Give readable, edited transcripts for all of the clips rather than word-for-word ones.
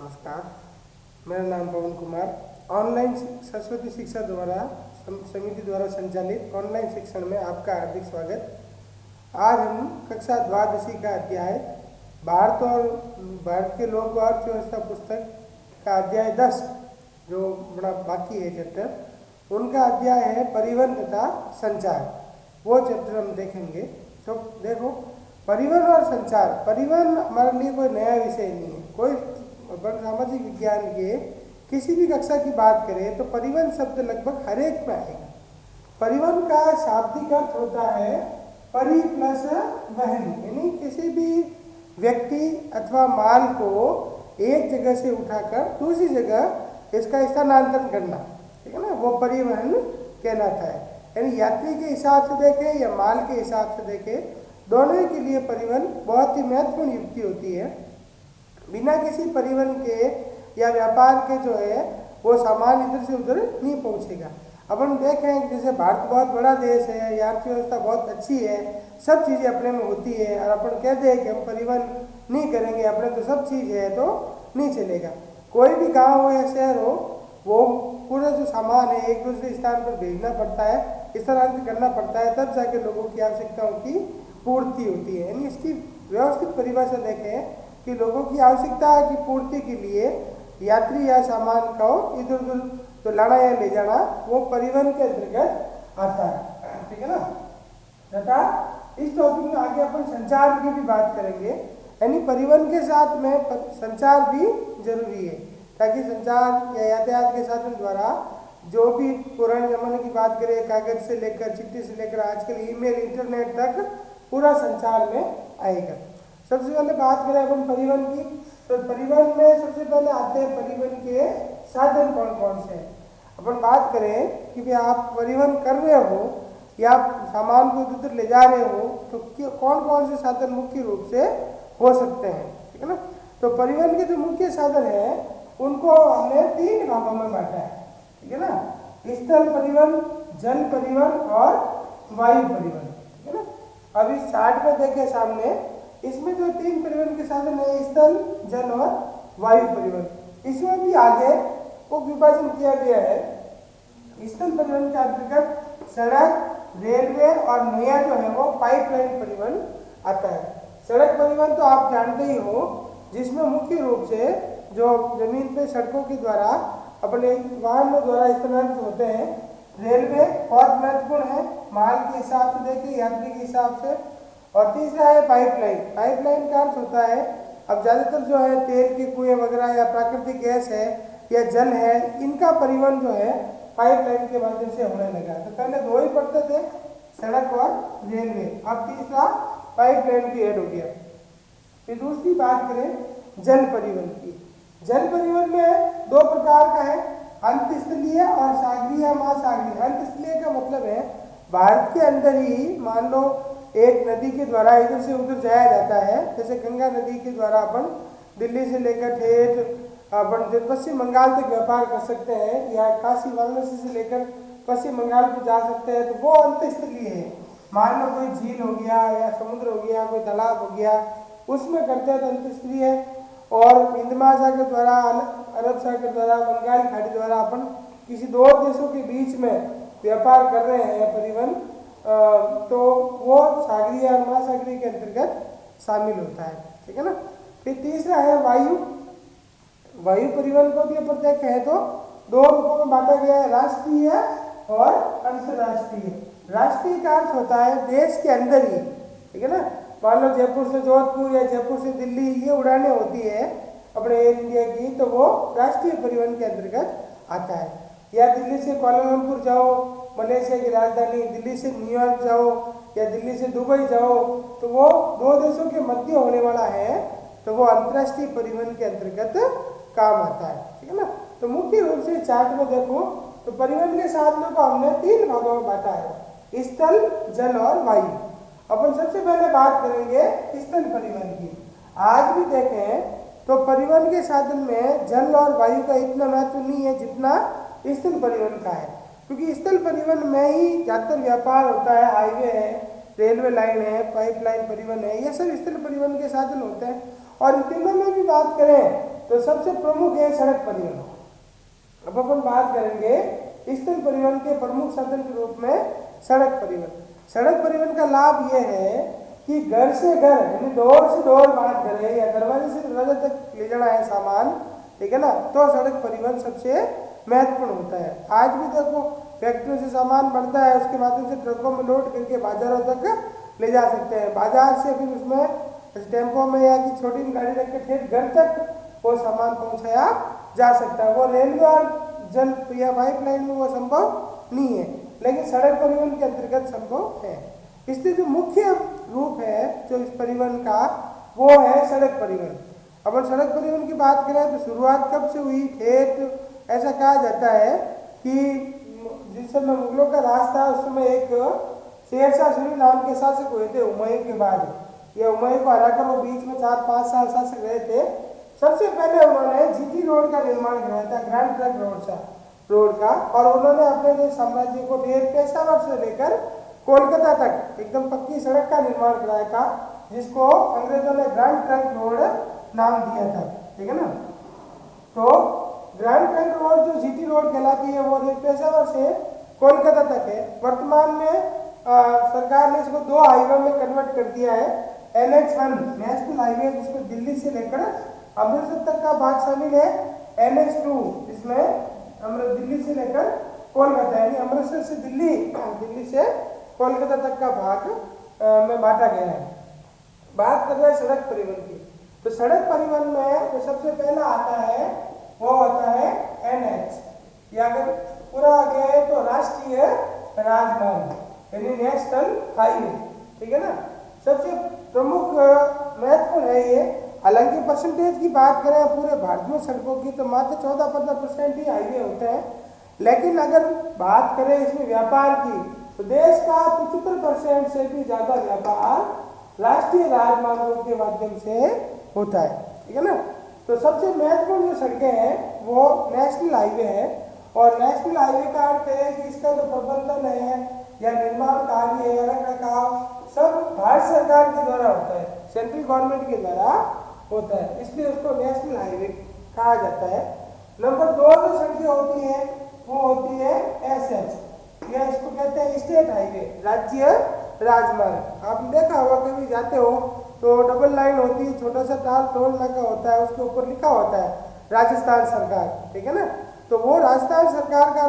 नमस्कार, मेरा नाम पवन कुमार। ऑनलाइन सरस्वती शिक्षा द्वारा समिति द्वारा संचालित ऑनलाइन शिक्षण में आपका हार्दिक स्वागत। आज हम कक्षा द्वादशी का अध्याय भारत के लोक व अर्थव्यवस्था पुस्तक का अध्याय 10 जो बड़ा बाकी है चैप्टर, उनका अध्याय है परिवहन तथा संचार। वो चैप्टर हम देखेंगे। तो देखो, परिवहन और संचार, परिवहन हमारे लिए कोई नया विषय नहीं है। कोई सामाजिक विज्ञान के किसी भी कक्षा की बात करें तो परिवहन शब्द लगभग हर एक में आएगा। परिवहन का शाब्दिक अर्थ होता है परि प्लस वहन, यानी किसी भी व्यक्ति अथवा माल को एक जगह से उठाकर दूसरी जगह इसका स्थानांतरण करना, ठीक है ना, वो परिवहन कहलाता है। यानी यात्री के हिसाब से देखें या माल के हिसाब से देखें, दोनों के लिए परिवहन बहुत ही महत्वपूर्ण युक्ति होती है। बिना किसी परिवहन के या व्यापार के जो है वो सामान इधर से उधर नहीं पहुंचेगा। अपन देखें जैसे भारत बहुत बड़ा देश है, या अर्थव्यवस्था बहुत अच्छी है, सब चीज़ें अपने में होती है, और अपन कहते हैं कि हम परिवहन नहीं करेंगे, अपने तो सब चीज़ है, तो नहीं चलेगा। कोई भी गाँव हो या शहर हो, वो पूरा जो सामान है एक दूसरे स्थान पर भेजना पड़ता है, स्थानांतरित करना पड़ता है, तब जाके लोगों की आवश्यकताओं की पूर्ति होती है। यानी इसकी व्यवस्थित परिभाषा देखें कि लोगों की आवश्यकता की पूर्ति के लिए यात्री या सामान को इधर उधर तो लाना या ले जाना, वो परिवहन के अंतर्गत आता है, ठीक है ना। तथा इस टॉपिक में आगे अपन संचार की भी बात करेंगे। यानी परिवहन के साथ में संचार भी जरूरी है, ताकि संचार या यातायात के साधन द्वारा जो भी पुराने जमाने की बात करें, कागज से लेकर चिट्ठी से लेकर आजकल ईमेल इंटरनेट तक पूरा संचार में आएगा। सबसे पहले बात करें अपन परिवहन की, तो परिवहन में सबसे पहले आते हैं परिवहन के साधन कौन कौन से हैं। अपन बात करें कि भाई आप परिवहन कर रहे हो या आप सामान को इधर ले जा रहे हो, तो कौन कौन से साधन मुख्य रूप से हो सकते हैं, ठीक है ना। तो परिवहन के जो मुख्य साधन हैं उनको हमने 3 भागों में बांटा है, ठीक है ना। स्थल परिवहन, जल परिवहन और वायु परिवहन, ठीक है ना। अब इस चार्ट में देखें सामने, इसमें जो 3 परिवहन के साधन है, स्थल, जल और वायु परिवहन, इसमें भी आगे उप विभाजन किया गया है। स्थल परिवहन के अंतर्गत सड़क, रेलवे और नया जो है वो पाइपलाइन परिवहन आता है। सड़क परिवहन तो आप जानते ही हो, जिसमें मुख्य रूप से जो जमीन पे सड़कों के द्वारा अपने वाहनों द्वारा स्थानांतरित होते हैं। रेलवे बहुत महत्वपूर्ण है, माल के हिसाब से देखें, यात्री के हिसाब से। और तीसरा है पाइपलाइन। पाइपलाइन का अर्थ होता है, अब ज़्यादातर जो है तेल के कुएं वगैरह या प्राकृतिक गैस है या जल है, इनका परिवहन जो है पाइपलाइन के माध्यम से होने लगा। तो पहले 2 ही पड़ते थे, सड़क और रेलवे, अब तीसरा पाइपलाइन भी ऐड हो गया। फिर दूसरी बात करें जल परिवहन की। जल परिवहन में 2 प्रकार का है, अंतस्थलीय और सागरीय या महासागरीय। अंतस्थलीय का मतलब है भारत के अंदर ही मान लो एक नदी के द्वारा इधर से उधर जाया जाता है। जैसे गंगा नदी के द्वारा अपन दिल्ली से लेकर ठेठ अपन पश्चिम बंगाल तक व्यापार कर सकते हैं, या काशी वाराणसी से लेकर पश्चिम बंगाल को जा सकते हैं, तो वो अंतस्थलीय है। मान लो कोई झील हो गया या समुद्र हो गया, कोई तालाब हो गया, उसमें करते हैं तो अंतस्थलीय है। और हिंद महासागर द्वारा, अरब सागर द्वारा, बंगाल खाड़ी द्वारा अपन किसी 2 देशों के बीच में व्यापार कर रहे हैं परिवहन, तो वो सागरीय और महासागरीय के अंतर्गत शामिल होता है, ठीक है ना। फिर तीसरा है वायु। वायु परिवहन को भी अपन देखें तो 2 रूपों में बांटा गया है, राष्ट्रीय और अंतर्राष्ट्रीय। राष्ट्रीय का अर्थ होता है देश के अंदर ही, ठीक है ना। मान लो जयपुर से जोधपुर या जयपुर से दिल्ली ये उड़ानें होती है अपने एयर इंडिया की, तो वो राष्ट्रीय परिवहन के अंतर्गत आता है। या दिल्ली से कुआलालंपुर जाओ, मलेशिया की राजधानी, दिल्ली से न्यूयॉर्क जाओ या दिल्ली से दुबई जाओ, तो वो 2 देशों के मध्य होने वाला है, तो वो अंतर्राष्ट्रीय परिवहन के अंतर्गत काम आता है, ठीक है ना। तो मुख्य रूप से चार्ट में देखो तो परिवहन के साधनों को हमने 3 भागों में बांटा है, स्थल, जल और वायु। अपन सबसे पहले बात करेंगे स्थल परिवहन की। आज भी देखें तो परिवहन के साधन में जल और वायु का इतना महत्व नहीं है जितना स्थल परिवहन का है, क्योंकि स्थल परिवहन में ही ज़्यादातर व्यापार होता है। हाईवे है, रेलवे लाइन है, पाइपलाइन परिवहन है, ये सब स्थल परिवहन के साधन होते हैं। और इन तीनों में भी बात करें तो सबसे प्रमुख है सड़क परिवहन। अब अपन बात करेंगे स्थल परिवहन के प्रमुख साधन के रूप में सड़क परिवहन। सड़क परिवहन का लाभ यह है कि घर से घर यानी डोर से डोर बात करें या दरवाजे से दरवाजे तक ले जाना है सामान, ठीक है ना, तो सड़क परिवहन सबसे महत्वपूर्ण होता है। आज भी देखो फैक्ट्रियों से सामान बढ़ता है, उसके माध्यम से ट्रकों में लोड करके बाजारों तक ले जा सकते हैं। बाजार से फिर उसमें टेम्पो में या कि छोटी गाड़ी रख के ठेठ घर तक वो सामान पहुंचाया जा सकता है। वो रेलवे और जल या पाइपलाइन में वो संभव नहीं है, लेकिन सड़क परिवहन के अंतर्गत संभव है। इसलिए जो मुख्य रूप है जो इस परिवहन का वो है सड़क परिवहन। अब सड़क परिवहन की बात करें तो शुरुआत कब से हुई, ठेठ ऐसा कहा जाता है कि जिस समय मुगलों का राज था उस समय एक शेरशाह सूरी नाम के शासक हुए थे हुमायूं के बाद। ये हुमायूं को हराकर वो बीच में 4-5 साल शासक रहे थे। सबसे पहले उन्होंने जीटी रोड का निर्माण कराया था, ग्रैंड ट्रंक रोड का, और उन्होंने अपने साम्राज्य को पेशावर से लेकर कोलकाता तक एकदम पक्की सड़क का निर्माण कराया था, जिसको अंग्रेजों ने ग्रैंड ट्रंक रोड नाम दिया था, ठीक है ना। तो ग्रैंड ट्रंक रोड जो जीटी रोड कहलाती है वो पेशावर से कोलकाता तक है। वर्तमान में सरकार ने इसको 2 हाईवे में कन्वर्ट कर दिया है। NH1 नेशनल हाईवे जिसमें दिल्ली से लेकर अमृतसर तक का भाग शामिल है, NH2 जिसमें दिल्ली से लेकर कोलकाता यानी अमृतसर से दिल्ली से कोलकाता तक का भाग में बांटा गया है। बात कर रहे हैं सड़क परिवहन की, तो सड़क परिवहन में जो सबसे पहला आता है वो होता है NH, या अगर पूरा आ गया है तो राष्ट्रीय राजमार्ग यानी नेशनल हाईवे, ठीक है ना। सबसे प्रमुख महत्वपूर्ण है ये। हालांकि परसेंटेज की बात करें पूरे भारत में सड़कों की तो मात्र 14-15% ही हाईवे होते हैं, लेकिन अगर बात करें इसमें व्यापार की तो देश का 75% से भी ज़्यादा व्यापार राष्ट्रीय राजमार्गों के माध्यम से होता है, ठीक है ना। तो सबसे महत्वपूर्ण जो सड़कें हैं वो नेशनल हाईवे है, और नेशनल हाईवे का अर्थ है कि इसका जो प्रबंधन है या निर्माण कार्य है या रखरखाव सब भारत सरकार के द्वारा होता है, सेंट्रल गवर्नमेंट के द्वारा होता है, इसलिए उसको नेशनल हाईवे कहा जाता है। नंबर 2 जो सड़कें होती हैं वो होती है SH, या इसको कहते हैं स्टेट हाईवे, राज्य राजमार्ग। आपने देखा होगा कभी जाते हो तो डबल लाइन होती है, छोटा सा टोल नाका होता है, उसके ऊपर लिखा होता है राजस्थान सरकार, ठीक है ना। तो वो राजस्थान सरकार का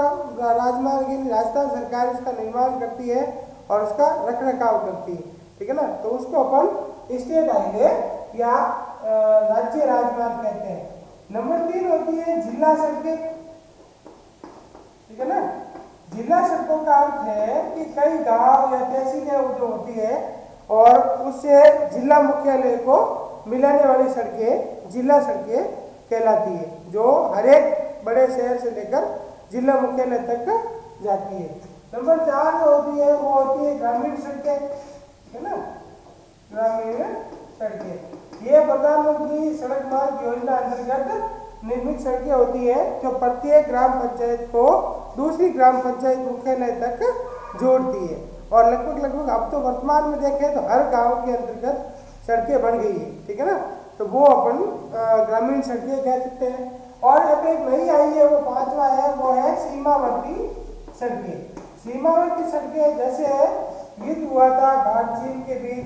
राजमार्ग यानी राजस्थान सरकार इसका निर्माण करती है और उसका रखरखाव करती है, ठीक है ना। तो उसको अपन स्टेट हाईवे या राज्य राजमार्ग कहते हैं। नंबर 3 होती है जिला सड़कें, ठीक है ना। जिला सड़कों का अर्थ है कि कई गांव या तहसीलें जो होती है और उससे जिला मुख्यालय को मिलाने वाली सड़कें जिला सड़कें कहलाती है, जो हर एक बड़े शहर से लेकर जिला मुख्यालय तक जाती है। नंबर 4 जो होती है वो होती है ग्रामीण सड़कें, है ना, ग्रामीण सड़कें। ये प्रधानमंत्री सड़क मार्ग योजना अंतर्गत निर्मित सड़कें होती है जो प्रत्येक ग्राम पंचायत को दूसरी ग्राम पंचायत मुख्यालय तक जोड़ती है, और लगभग अब तो वर्तमान में देखें तो हर गांव के अंतर्गत सड़कें बन गई है, ठीक है ना। तो वो अपन ग्रामीण सड़कें कह सकते हैं। और अब एक नई आई है वो 5वां है, वो है सीमावर्ती सड़कें। सीमावर्ती सड़कें जैसे युद्ध हुआ था भारत चीन के बीच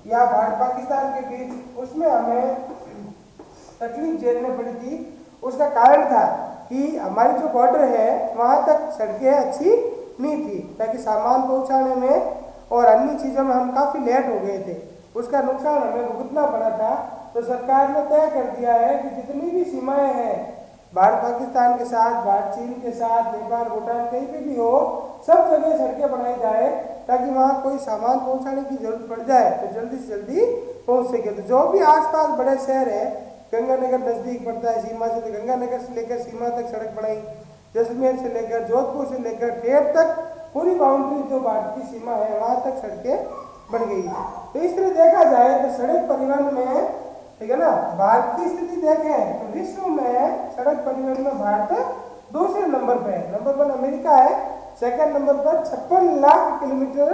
या भारत पाकिस्तान के बीच, उसमें हमें तकलीफ झेलनी पड़ी थी। उसका कारण था कि हमारी जो बॉर्डर है वहाँ तक सड़कें अच्छी नहीं थी, ताकि सामान पहुँचाने में और अन्य चीज़ों में हम काफ़ी लेट हो गए थे, उसका नुकसान हमें भुगतना पड़ा था। तो सरकार ने तय कर दिया है कि जितनी भी सीमाएं हैं भारत पाकिस्तान के साथ, भारत चीन के साथ, नेपाल भूटान कहीं पे भी हो, सब जगह सड़कें बनाई जाए ताकि वहाँ कोई सामान पहुँचाने की जरूरत पड़ जाए तो जल्दी से जल्दी पहुँच सके। तो जो भी आसपास बड़े शहर है, गंगानगर नज़दीक पड़ता है सीमा से, तो गंगानगर से लेकर सीमा तक सड़क बनाई, जैसलमेर से लेकर जोधपुर से लेकर ठेठ तक पूरी बाउंड्री जो भारत की सीमा है वहाँ तक सड़कें बन गई। तो इस तरह देखा जाए तो सड़क परिवहन में, ठीक है ना, भारत की स्थिति देखें तो विश्व में सड़क परिवहन में भारत दूसरे नंबर पे है। नंबर 1 अमेरिका है, सेकंड नंबर पर 56 लाख किलोमीटर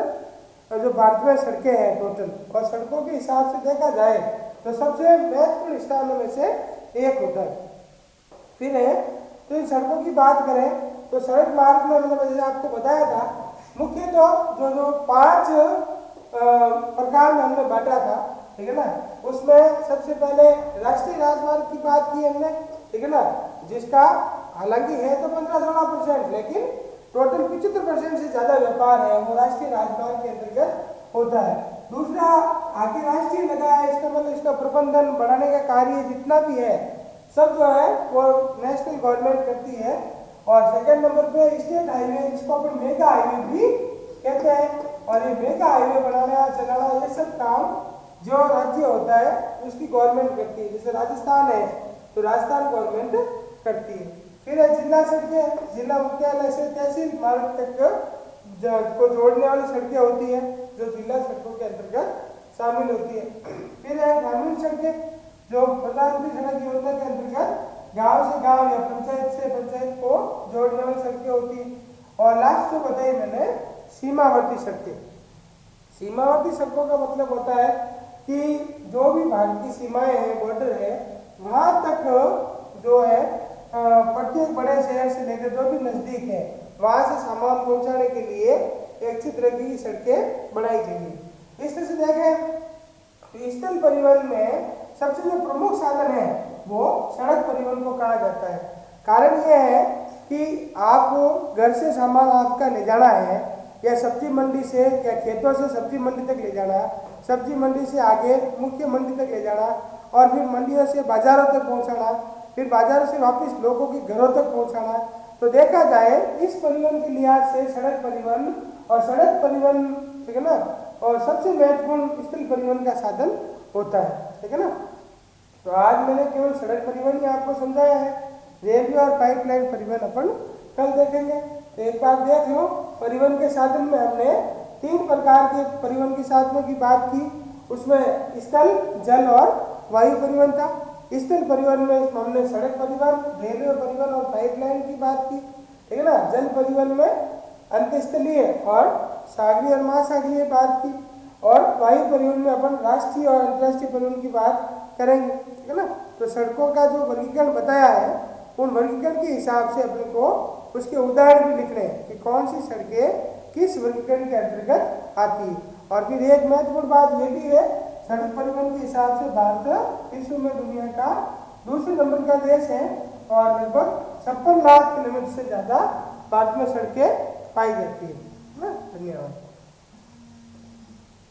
जो भारत में सड़कें हैं टोटल। और सड़कों के हिसाब से देखा जाए तो सबसे महत्वपूर्ण स्थानों में से एक होता है। फिर है तो इन सड़कों की बात करें तो सड़क मार्ग में मैंने जैसे आपको बताया था मुख्य तो जो 5 प्रकार में हमने बांटा था, ठीक है ना। उसमें सबसे पहले राष्ट्रीय राजमार्ग की बात की हमने, ठीक है ना, जिसका हालांकि है तो 15-16%, लेकिन टोटल 75% से ज्यादा व्यापार है वो राष्ट्रीय राजमार्ग के अंतर्गत होता है। दूसरा आगे राष्ट्रीय लगा है, इसका मतलब इसका प्रबंधन बढ़ाने का कार्य जितना भी है सब जो है वो नेशनल गवर्नमेंट करती है। और सेकंड नंबर पे स्टेट हाईवे, जिसको अपन मेगा हाईवे भी कहते हैं, और ये मेगा हाईवे बनाना चलाना ये सब काम जो राज्य होता है उसकी गवर्नमेंट करती है। जैसे राजस्थान है तो राजस्थान गवर्नमेंट करती है। फिर है जिला सड़कें, जिला मुख्यालय से तहसील मार्ग तक को जोड़ने वाली सड़कें होती है जो जिला सड़कों के अंतर्गत शामिल होती है। फिर है ग्रामीण सड़कें, जो प्रधानमंत्री सड़क योजना के अंतर्गत गांव से गांव या पंचायत से पंचायत को जोड़ने वाली सड़कें होती है। और लास्ट जो बताई मैंने सीमावर्ती सड़कें। सीमावर्ती सड़कों का मतलब होता है कि जो भी भारत की सीमाएं हैं, बॉर्डर है, वहां तक जो है प्रत्येक बड़े शहर से लेकर जो भी नजदीक है वहां से सामान पहुंचाने के लिए एक अच्छी तरह की सड़कें बनाई जाएंगी। इस तरह से देखें तो स्थल परिवहन में सबसे जो प्रमुख साधन है वो सड़क परिवहन को कहा जाता है। कारण यह है कि आपको घर से सामान आपका ले जाना है या सब्जी मंडी से या खेतों से सब्जी मंडी तक ले जाना, सब्जी मंडी से आगे मुख्य मंडी तक ले जाना और फिर मंडियों से बाजारों तक पहुंचाना, फिर बाजारों से वापस लोगों के घरों तक पहुंचाना। तो देखा जाए इस परिवहन के लिहाज से सड़क परिवहन और सड़क परिवहन, ठीक है ना, और सबसे महत्वपूर्ण स्थल परिवहन का साधन होता है, ठीक है ना। तो आज मैंने केवल सड़क परिवहन ही आपको समझाया है, रेलवे और पाइपलाइन परिवहन अपन कल देखेंगे। तो एक बार देख लो, परिवहन के साधन में हमने 3 प्रकार के परिवहन के साधनों की बात की, उसमें स्थल, जल और वायु परिवहन था। स्थल परिवहन में हमने सड़क परिवहन, रेलवे परिवहन और पाइपलाइन की बात की, ठीक है ना। जल परिवहन में अंतस्थलीय और सागरीय और महासागरीय बात की, और वायु परिवहन में अपन राष्ट्रीय और अंतर्राष्ट्रीय परिवहन की बात करेंगे, ठीक है ना। तो सड़कों का जो वर्गीकरण बताया है उन वर्गीकरण के हिसाब से अपने को उसके उदाहरण भी लिखने हैं कि कौन सी सड़कें किस वर्गीकरण के अंतर्गत आती है। और फिर एक महत्वपूर्ण बात यह भी है, सड़क परिवहन के हिसाब से भारत विश्व में दुनिया का दूसरे नंबर का देश है और लगभग 56 लाख किलोमीटर से ज्यादा भारत में सड़कें पाई जाती है। धन्यवाद।